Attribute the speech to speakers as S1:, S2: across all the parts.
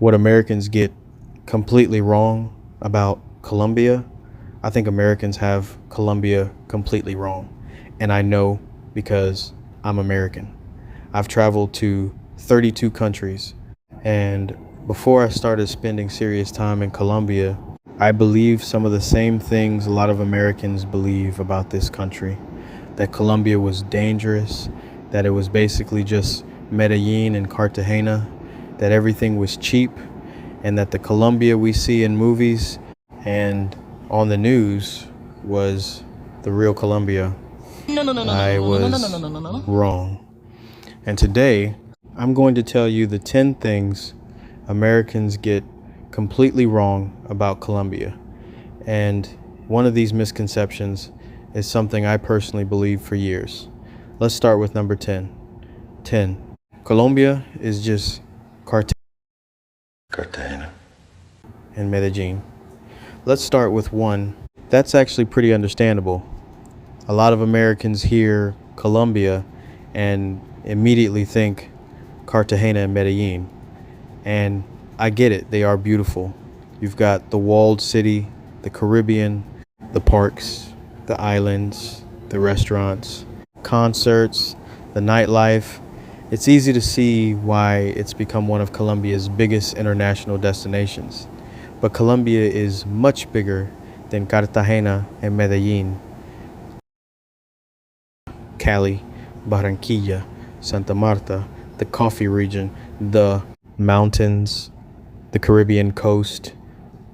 S1: what Americans get completely wrong about Colombia, I think Americans have Colombia completely wrong. And I know because I'm American. I've traveled to 32 countries. And before I started spending serious time in Colombia, I believe some of the same things a lot of Americans believe about this country. That Colombia was dangerous, that it was basically just Medellin and Cartagena, that everything was cheap, and that the Colombia we see in movies and on the news was the real Colombia. I was wrong. And today, I'm going to tell you the 10 things Americans get completely wrong about Colombia. And one of these misconceptions is something I personally believed for years. Let's start with number 10. 10. Colombia is just Cartagena and Medellin. Let's start with 1. That's actually pretty understandable. A lot of Americans hear Colombia and immediately think Cartagena and Medellin. And I get it, they are beautiful. You've got the walled city, the Caribbean, the parks, the islands, the restaurants, concerts, the nightlife. It's easy to see why it's become one of Colombia's biggest international destinations. But Colombia is much bigger than Cartagena and Medellin. Cali, Barranquilla, Santa Marta, the coffee region, the mountains, the Caribbean coast,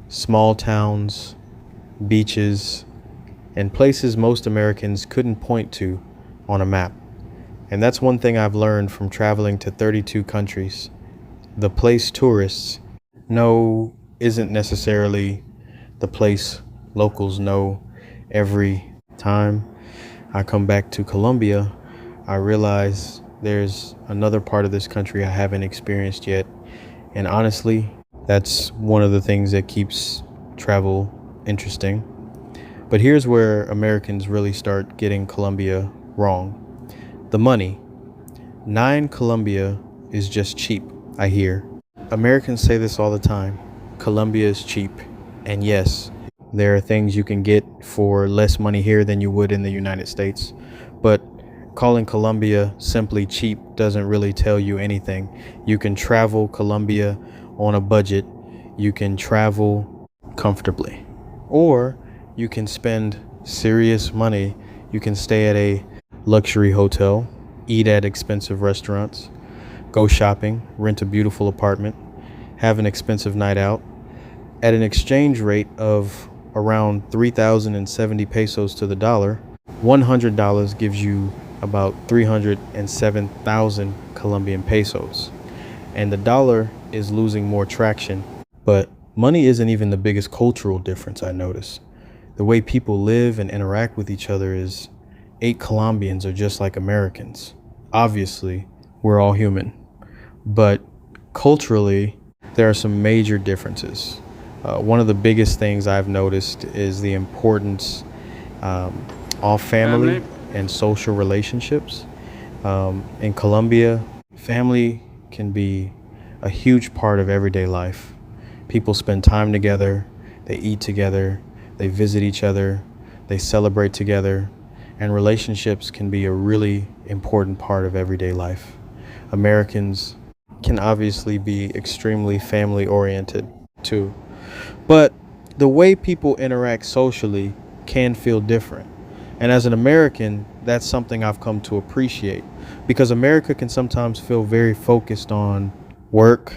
S1: small towns, beaches, and places most Americans couldn't point to on a map. And that's one thing I've learned from traveling to 32 countries. The place tourists know isn't necessarily the place locals know every time I come back to Colombia. I realize there's another part of this country I haven't experienced yet. And honestly, that's one of the things that keeps travel interesting. But here's where Americans really start getting Colombia wrong. The money. 9 Colombia is just cheap, I hear. Americans say this all the time. Colombia is cheap. And yes, there are things you can get for less money here than you would in the United States. But calling Colombia simply cheap doesn't really tell you anything. You can travel Colombia on a budget. You can travel comfortably. Or you can spend serious money. You can stay at a luxury hotel, eat at expensive restaurants, go shopping, rent a beautiful apartment, have an expensive night out. At an exchange rate of around 3,070 pesos to the dollar, $100 gives you about 307,000 Colombian pesos. And the dollar is losing more traction. But money isn't even the biggest cultural difference I notice. The way people live and interact with each other is 8 Colombians are just like Americans. Obviously, we're all human. But culturally, there are some major differences. One of the biggest things I've noticed is the importance of family and social relationships. In Colombia, family can be a huge part of everyday life. People spend time together, they eat together, they visit each other, they celebrate together, and relationships can be a really important part of everyday life. Americans can obviously be extremely family oriented too. But the way people interact socially can feel different. And as an American, that's something I've come to appreciate, because America can sometimes feel very focused on work,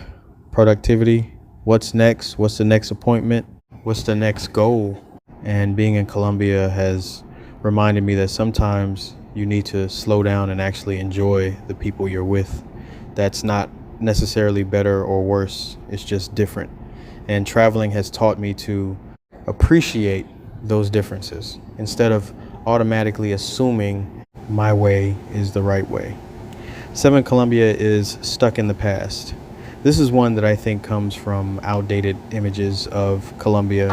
S1: productivity, what's next, what's the next appointment, what's the next goal. And being in Colombia has reminded me that sometimes you need to slow down and actually enjoy the people you're with. That's not necessarily better or worse, it's just different. And traveling has taught me to appreciate those differences instead of automatically assuming my way is the right way. 7, Colombia is stuck in the past. This is one that I think comes from outdated images of Colombia.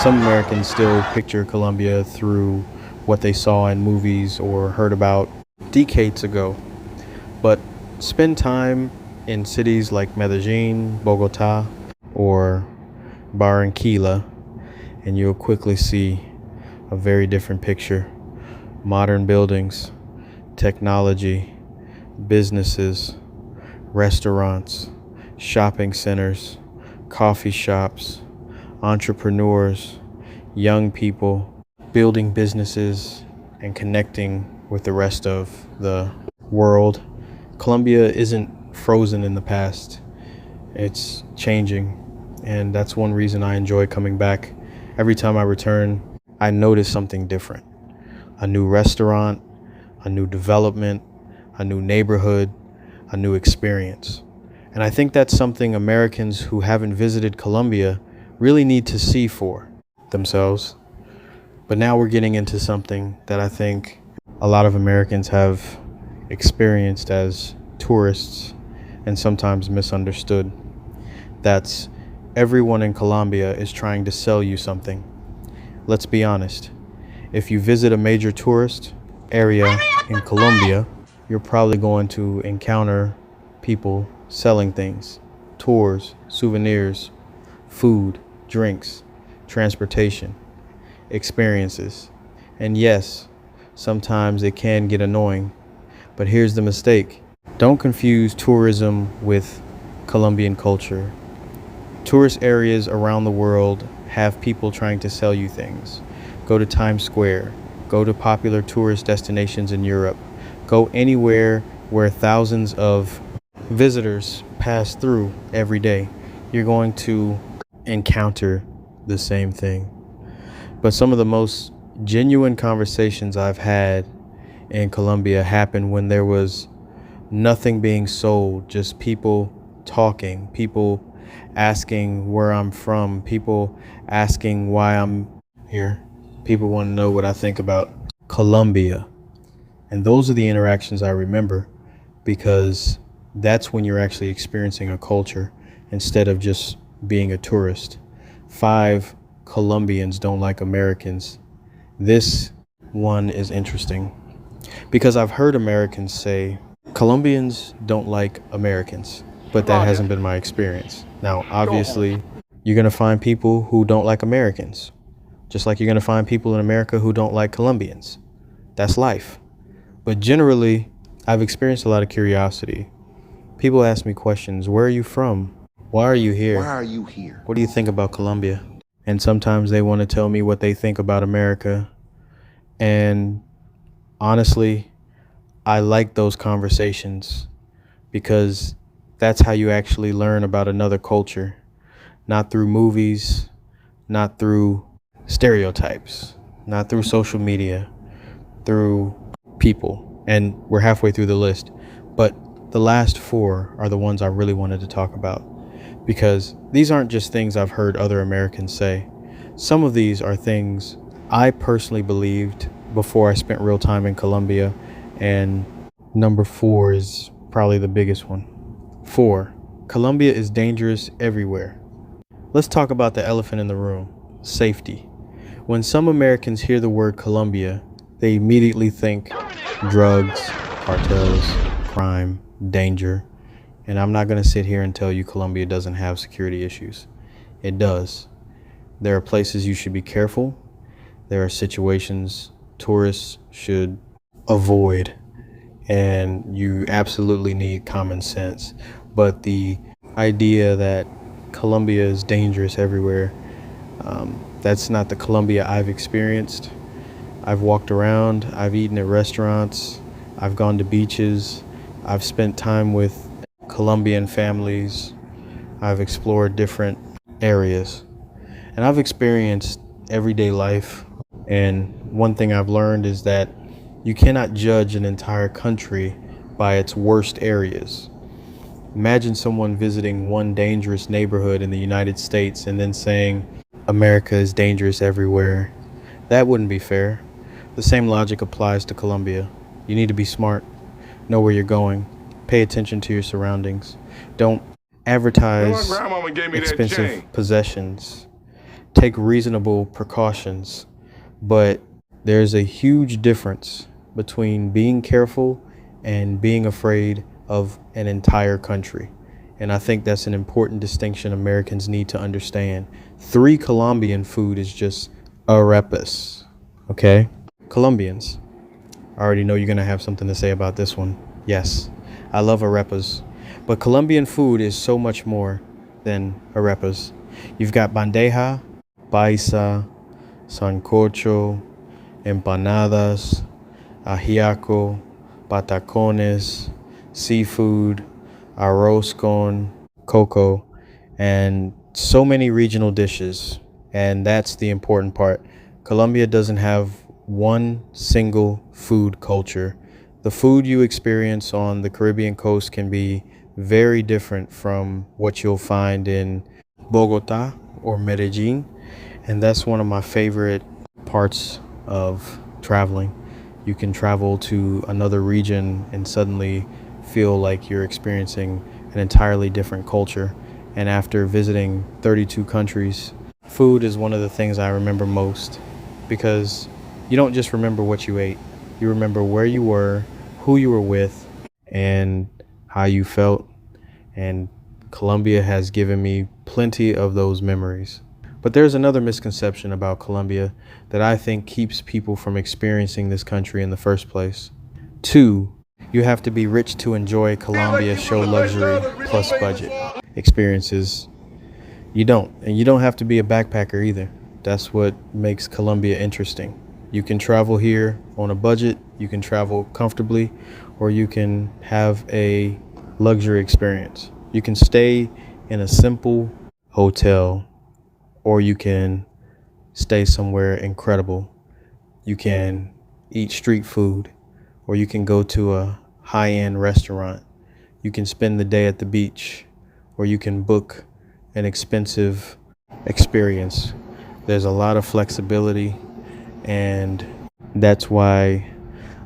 S1: Some Americans still picture Colombia through what they saw in movies or heard about decades ago. But spend time in cities like Medellin, Bogota, or Barranquilla, and you'll quickly see a very different picture. Modern buildings, technology, businesses, restaurants, shopping centers, coffee shops, entrepreneurs, young people building businesses and connecting with the rest of the world. Colombia isn't frozen in the past, it's changing. And that's one reason I enjoy coming back. Every time I return, I notice something different: a new restaurant, a new development, a new neighborhood, a new experience. And I think that's something Americans who haven't visited Colombia really need to see for themselves. But now we're getting into something that I think a lot of Americans have experienced as tourists and sometimes misunderstood. That's everyone in Colombia is trying to sell you something. Let's be honest. If you visit a major tourist area in Colombia, you're probably going to encounter people selling things: tours, souvenirs, food, drinks, transportation, experiences. And yes, sometimes it can get annoying, but here's the mistake. Don't confuse tourism with Colombian culture. Tourist areas around the world have people trying to sell you things. Go to Times Square, go to popular tourist destinations in Europe, go anywhere where thousands of visitors pass through every day. You're going to encounter the same thing. But some of the most genuine conversations I've had in Colombia happened when there was nothing being sold, just people talking, people asking where I'm from, people asking why I'm here. People want to know what I think about Colombia. And those are the interactions I remember, because that's when you're actually experiencing a culture instead of just being a tourist. 5 Colombians don't like Americans. This one is interesting because I've heard Americans say Colombians don't like Americans, but that hasn't been my experience. Now, obviously, you're going to find people who don't like Americans, just like you're going to find people in America who don't like Colombians. That's life. But generally, I've experienced a lot of curiosity. People ask me questions. Where are you from? Why are you here?
S2: Why are you here?
S1: What do you think about Colombia? And sometimes they want to tell me what they think about America. And honestly, I like those conversations because that's how you actually learn about another culture. Not through movies, not through stereotypes, not through social media, through people. And we're halfway through the list. But the last 4 are the ones I really wanted to talk about, because these aren't just things I've heard other Americans say. Some of these are things I personally believed before I spent real time in Colombia. And number 4 is probably the biggest one. 4, Colombia is dangerous everywhere. Let's talk about the elephant in the room: safety. When some Americans hear the word Colombia, they immediately think drugs, cartels, crime, danger. And I'm not going to sit here and tell you Colombia doesn't have security issues. It does. There are places you should be careful. There are situations tourists should avoid. And you absolutely need common sense. But the idea that Colombia is dangerous everywhere, that's not the Colombia I've experienced. I've walked around, I've eaten at restaurants, I've gone to beaches, I've spent time with Colombian families, I've explored different areas, and I've experienced everyday life. And one thing I've learned is that you cannot judge an entire country by its worst areas. Imagine someone visiting one dangerous neighborhood in the United States and then saying America is dangerous everywhere. That wouldn't be fair. The same logic applies to Colombia. You need to be smart, know where you're going, pay attention to your surroundings. Don't advertise expensive possessions. Take reasonable precautions. But there's a huge difference between being careful and being afraid of an entire country. And I think that's an important distinction Americans need to understand. Three Colombian food is just arepas. Okay? Colombians. I already know you're going to have something to say about this one. Yes, I love arepas. But Colombian food is so much more than arepas. You've got bandeja, paisa, sancocho, empanadas, ajiaco, patacones, seafood, arroz con coco, and so many regional dishes. And that's the important part. Colombia doesn't have one single food culture. The food you experience on the Caribbean coast can be very different from what you'll find in Bogota or Medellin. And that's one of my favorite parts of traveling. You can travel to another region and suddenly feel like you're experiencing an entirely different culture. And after visiting 32 countries, food is one of the things I remember most, because you don't just remember what you ate, you remember where you were, who you were with, and how you felt. And Colombia has given me plenty of those memories. But there's another misconception about Colombia that I think keeps people from experiencing this country in the first place. Two, you have to be rich to enjoy Colombia show luxury plus budget experiences. You don't. And you don't have to be a backpacker either. That's what makes Colombia interesting. You can travel here on a budget, you can travel comfortably, or you can have a luxury experience. You can stay in a simple hotel, or you can stay somewhere incredible. You can eat street food, or you can go to a high-end restaurant. You can spend the day at the beach, or you can book an expensive experience. There's a lot of flexibility, and that's why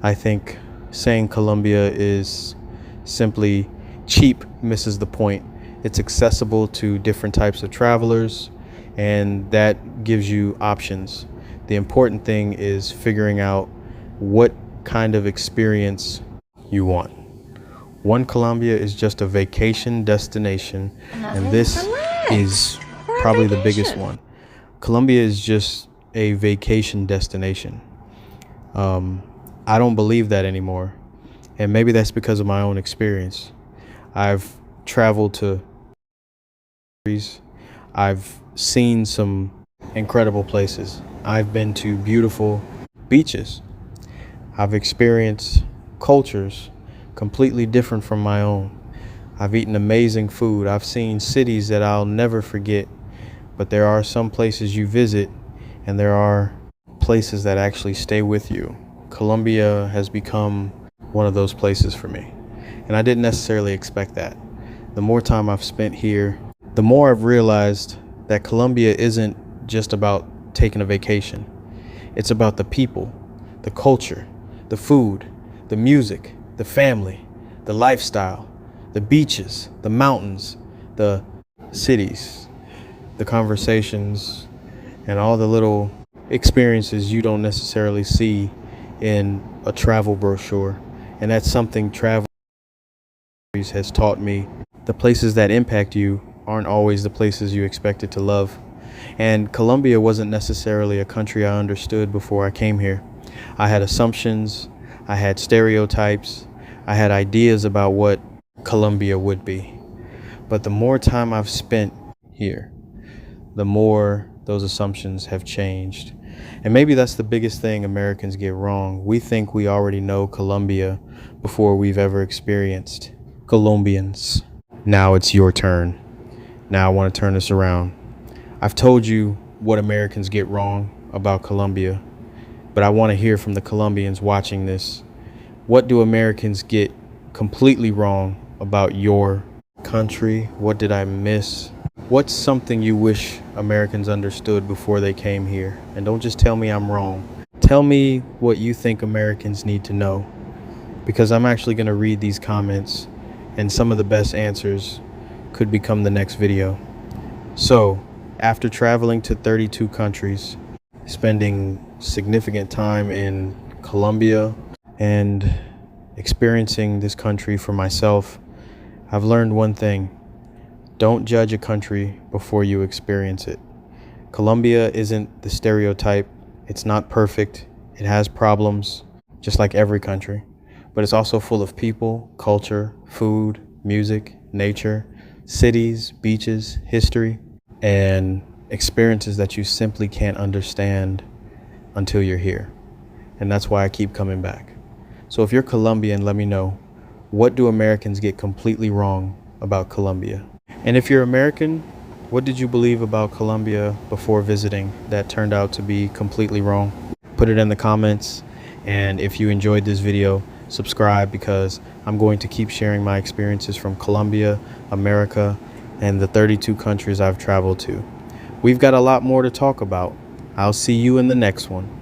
S1: I think saying Colombia is simply cheap misses the point. It's accessible to different types of travelers, and that gives you options. The important thing is figuring out what kind of experience you want. One Colombia is just a vacation destination, and this is probably the biggest one. Colombia is just a vacation destination. I don't believe that anymore, and maybe that's because of my own experience. I've traveled to countries. I've seen some incredible places. I've been to beautiful beaches. I've experienced cultures completely different from my own. I've eaten amazing food. I've seen cities that I'll never forget. But there are some places you visit, and there are places that actually stay with you. Colombia has become one of those places for me, and I didn't necessarily expect that. The more time I've spent here, the more I've realized that Colombia isn't just about taking a vacation. It's about the people, the culture, the food, the music, the family, the lifestyle, the beaches, the mountains, the cities, the conversations, and all the little experiences you don't necessarily see in a travel brochure. And that's something travel has taught me. The places that impact you aren't always the places you expected to love. And Colombia wasn't necessarily a country I understood before I came here. I had assumptions, I had stereotypes, I had ideas about what Colombia would be. But the more time I've spent here, the more those assumptions have changed. And maybe that's the biggest thing Americans get wrong. We think we already know Colombia before we've ever experienced Colombians. Now it's your turn. Now I want to turn this around. I've told you what Americans get wrong about Colombia, but I want to hear from the Colombians watching this. What do Americans get completely wrong about your country? What did I miss? What's something you wish Americans understood before they came here? And don't just tell me I'm wrong. Tell me what you think Americans need to know, because I'm actually going to read these comments, and some of the best answers could become the next video. So, after traveling to 32 countries, spending significant time in Colombia, and experiencing this country for myself, I've learned one thing. Don't judge a country before you experience it. Colombia isn't the stereotype. It's not perfect. It has problems, just like every country. But it's also full of people, culture, food, music, nature, cities, beaches, history, and experiences that you simply can't understand until you're here. And that's why I keep coming back. So if you're Colombian, let me know, what do Americans get completely wrong about Colombia? And if you're American, what did you believe about Colombia before visiting that turned out to be completely wrong? Put it in the comments. And if you enjoyed this video, subscribe, because I'm going to keep sharing my experiences from Colombia, America, and the 32 countries I've traveled to. We've got a lot more to talk about. I'll see you in the next one.